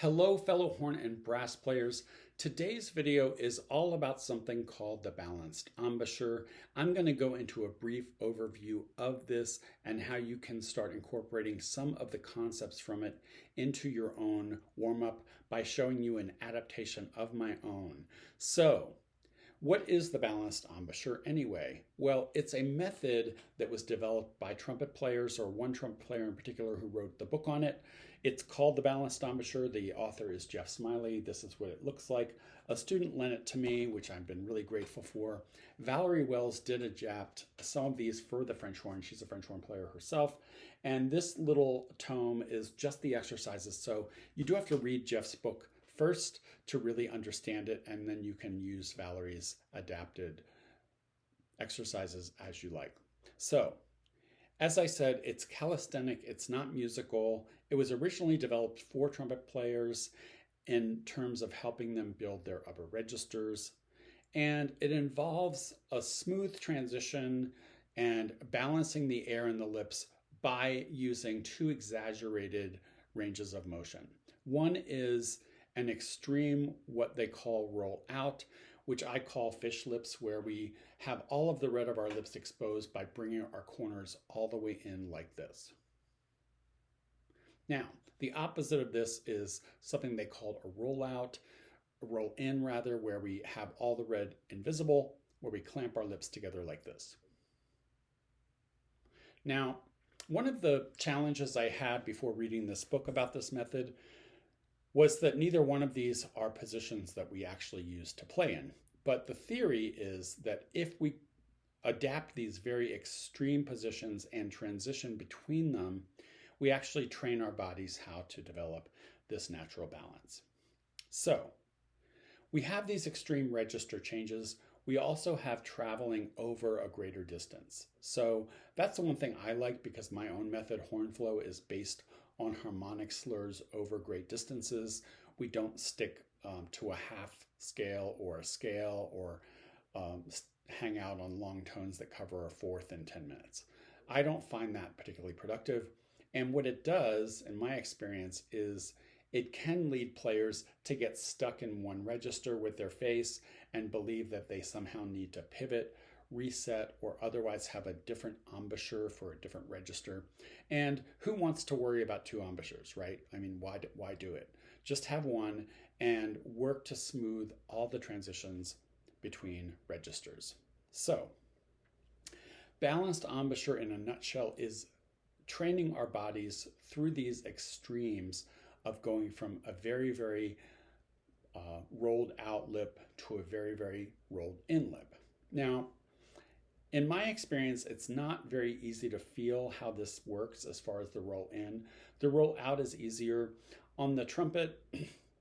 Hello fellow horn and brass players. Today's video is all about something called the balanced embouchure. I'm going to go into a brief overview of this and how you can start incorporating some of the concepts from it into your own warm-up by showing you an adaptation of my own. So, what is the balanced embouchure anyway? Well, it's a method that was developed by trumpet players, or one trumpet player in particular who wrote the book on it. It's called the balanced embouchure. The author is Jeff Smiley. This is what it looks like. A student lent it to me, which I've been really grateful for. Valerie Wells did adapt some of these for the French horn. She's a French horn player herself. And this little tome is just the exercises. So you do have to read Jeff's book first to really understand it, and then you can use Valerie's adapted exercises as you like. So, as I said, it's calisthenic, it's not musical. It was originally developed for trumpet players in terms of helping them build their upper registers. And it involves a smooth transition and balancing the air in the lips by using two exaggerated ranges of motion. One is an extreme, what they call roll out, which I call fish lips, where we have all of the red of our lips exposed by bringing our corners all the way in like this. Now, the opposite of this is something they called a roll out, a roll in rather, where we have all the red invisible, where we clamp our lips together like this. Now, one of the challenges I had before reading this book about this method was that neither one of these are positions that we actually use to play in. But the theory is that if we adapt these very extreme positions and transition between them, we actually train our bodies how to develop this natural balance. So, we have these extreme register changes. We also have traveling over a greater distance. So that's the one thing I like, because my own method, horn flow, is based on harmonic slurs over great distances. We don't stick to a half scale or a scale, or hang out on long tones that cover a fourth in 10 minutes. I don't find that particularly productive. And what it does, in my experience, is it can lead players to get stuck in one register with their face and believe that they somehow need to pivot, reset, or otherwise have a different embouchure for a different register. And who wants to worry about two embouchures, right? I mean, why do it? Just have one and work to smooth all the transitions between registers. So, balanced embouchure in a nutshell is training our bodies through these extremes of going from a very, very rolled out lip to a very, very rolled in lip. Now, in my experience, it's not very easy to feel how this works as far as the roll in. The roll out is easier. On the trumpet,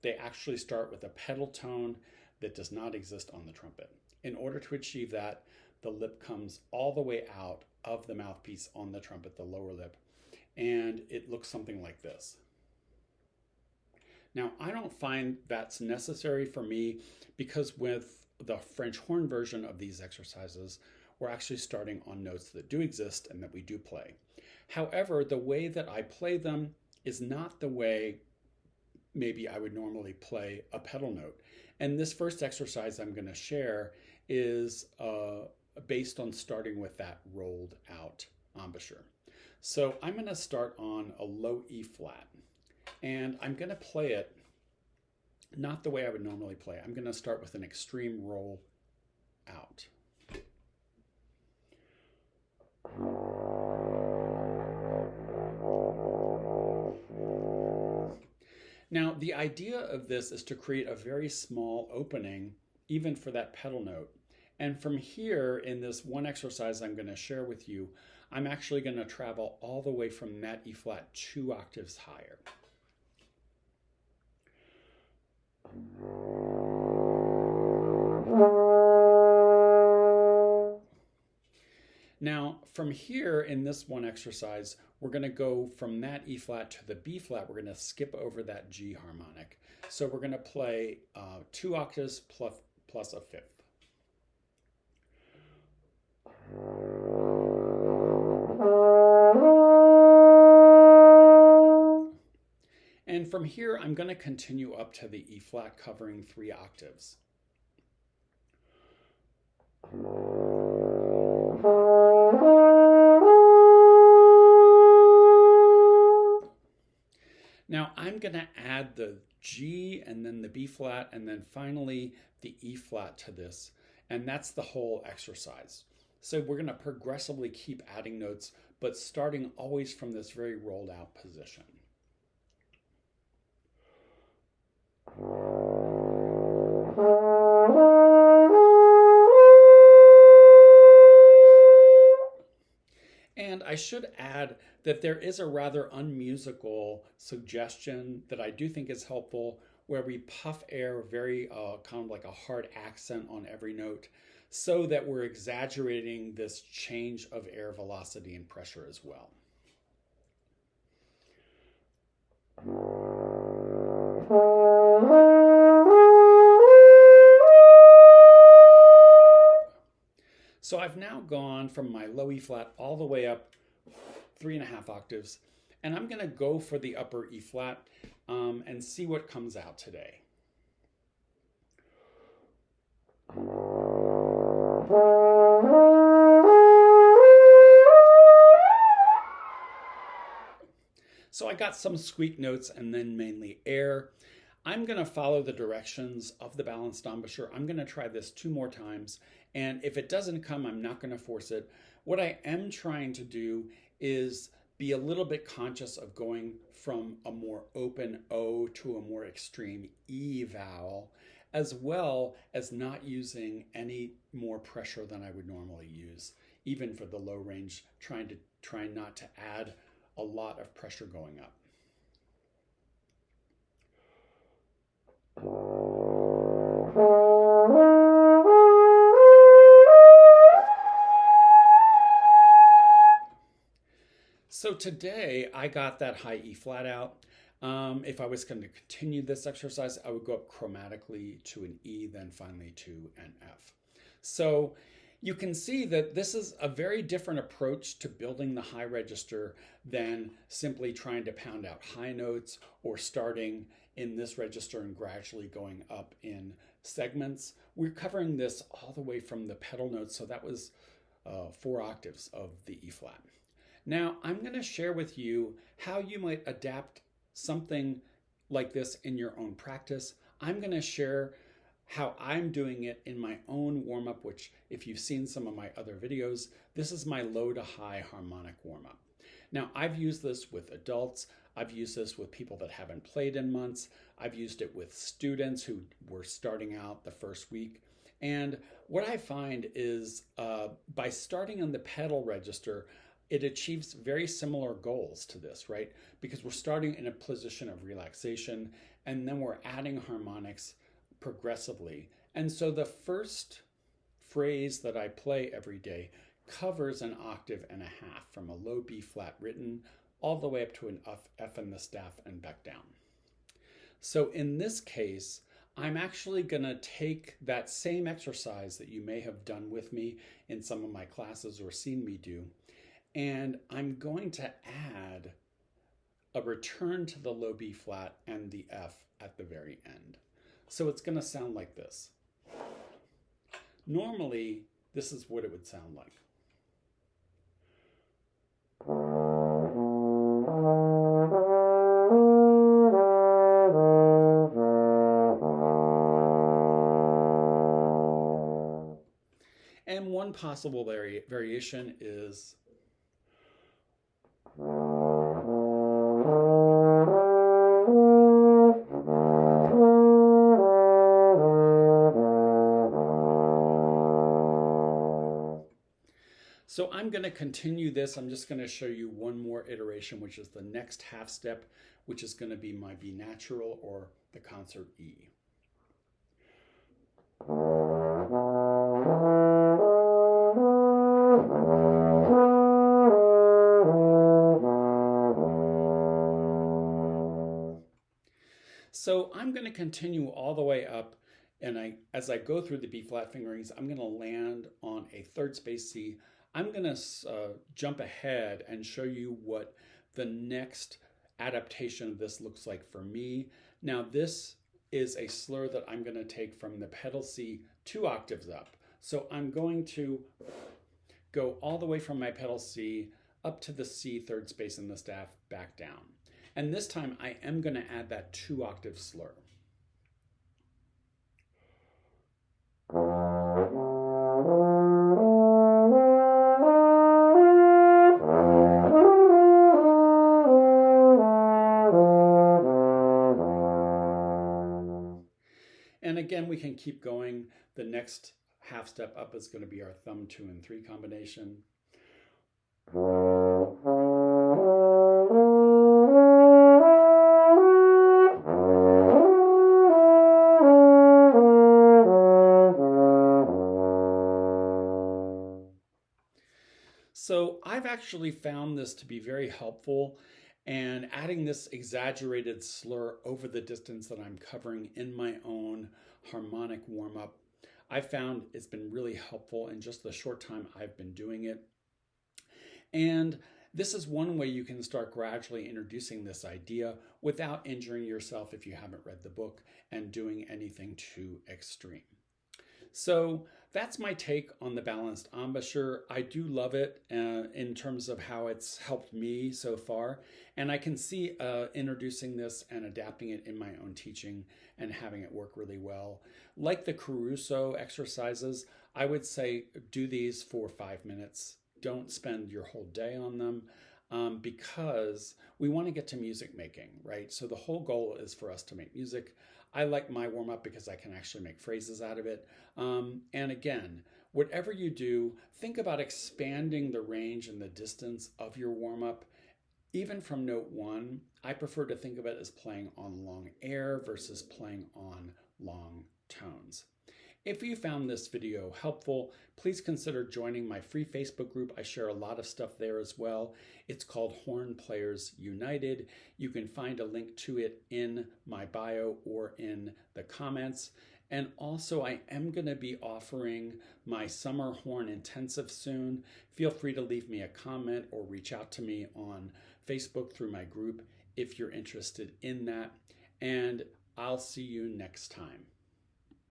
they actually start with a pedal tone that does not exist on the trumpet. In order to achieve that, the lip comes all the way out of the mouthpiece on the trumpet, the lower lip, and it looks something like this. Now, I don't find that's necessary for me, because with the French horn version of these exercises, we're actually starting on notes that do exist and that we do play. However, the way that I play them is not the way maybe I would normally play a pedal note. And this first exercise I'm going to share is based on starting with that rolled out embouchure. So I'm going to start on a low E flat, and I'm going to play it not the way I would normally play. I'm going to start with an extreme roll out. Now, the idea of this is to create a very small opening, even for that pedal note. And from here, in this one exercise I'm going to share with you, I'm actually going to travel all the way from that E flat 2 octaves higher. Now, from here in this one exercise, we're going to go from that E flat to the B flat. We're going to skip over that G harmonic. So we're going to play 2 octaves plus a fifth. And from here, I'm going to continue up to the E flat, covering 3 octaves. Now I'm going to add the G and then the B flat and then finally the E flat to this. And that's the whole exercise. So we're going to progressively keep adding notes, but starting always from this very rolled out position. And I should add that there is a rather unmusical suggestion that I do think is helpful, where we puff air very kind of like a hard accent on every note, so that we're exaggerating this change of air velocity and pressure as well. So I've now gone from my low E flat all the way up 3.5 octaves, and I'm going to go for the upper E flat and see what comes out today. So I got some squeak notes and then mainly air. I'm going to follow the directions of the balanced embouchure. I'm going to try this 2 more times, and if it doesn't come, I'm not going to force it. What I am trying to do is be a little bit conscious of going from a more open O to a more extreme E vowel, as well as not using any more pressure than I would normally use, even for the low range, trying not to add a lot of pressure going up. So today I got that high E flat out. If I was going to continue this exercise, I would go up chromatically to an E, then finally to an F. So you can see that this is a very different approach to building the high register than simply trying to pound out high notes or starting in this register and gradually going up in segments. We're covering this all the way from the pedal notes, so that was 4 octaves of the E flat. Now I'm going to share with you how you might adapt something like this in your own practice. I'm going to share how I'm doing it in my own warm-up, which if you've seen some of my other videos, this is my low to high harmonic warm-up. Now I've used this with adults. I've used this with people that haven't played in months. I've used it with students who were starting out the first week. And what I find is by starting on the pedal register, it achieves very similar goals to this, right? Because we're starting in a position of relaxation and then we're adding harmonics progressively. And so the first phrase that I play every day covers an octave and a half from a low B flat written all the way up to an F in the staff and back down. So in this case, I'm actually going to take that same exercise that you may have done with me in some of my classes or seen me do, and I'm going to add a return to the low B flat and the F at the very end. So it's going to sound like this. Normally, this is what it would sound like. And one possible variation is so I'm going to continue this. I'm just going to show you one more iteration, which is the next half step, which is going to be my B natural or the concert E. So I'm going to continue all the way up, and as I go through the B flat fingerings, I'm going to land on a third space C. I'm going to jump ahead and show you what the next adaptation of this looks like for me. Now this is a slur that I'm going to take from the pedal C 2 octaves up. So I'm going to go all the way from my pedal C up to the C third space in the staff, back down. And this time I am going to add that 2 octave slur. And again, we can keep going. The next half step up is going to be our thumb 2 and 3 combination. So I've actually found this to be very helpful, and adding this exaggerated slur over the distance that I'm covering in my own harmonic warm-up, I found it's been really helpful in just the short time I've been doing it. And this is one way you can start gradually introducing this idea without injuring yourself if you haven't read the book and doing anything too extreme. So that's my take on the Balanced Embouchure. I do love it in terms of how it's helped me so far. And I can see introducing this and adapting it in my own teaching and having it work really well. Like the Caruso exercises, I would say do these for 5 minutes. Don't spend your whole day on them. Because we want to get to music making, right? So the whole goal is for us to make music. I like my warm-up because I can actually make phrases out of it. And again, whatever you do, think about expanding the range and the distance of your warm-up. Even from note 1, I prefer to think of it as playing on long air versus playing on long tones. If you found this video helpful, please consider joining my free Facebook group. I share a lot of stuff there as well. It's called Horn Players United. You can find a link to it in my bio or in the comments. And also, I am going to be offering my summer horn intensive soon. Feel free to leave me a comment or reach out to me on Facebook through my group if you're interested in that. And I'll see you next time.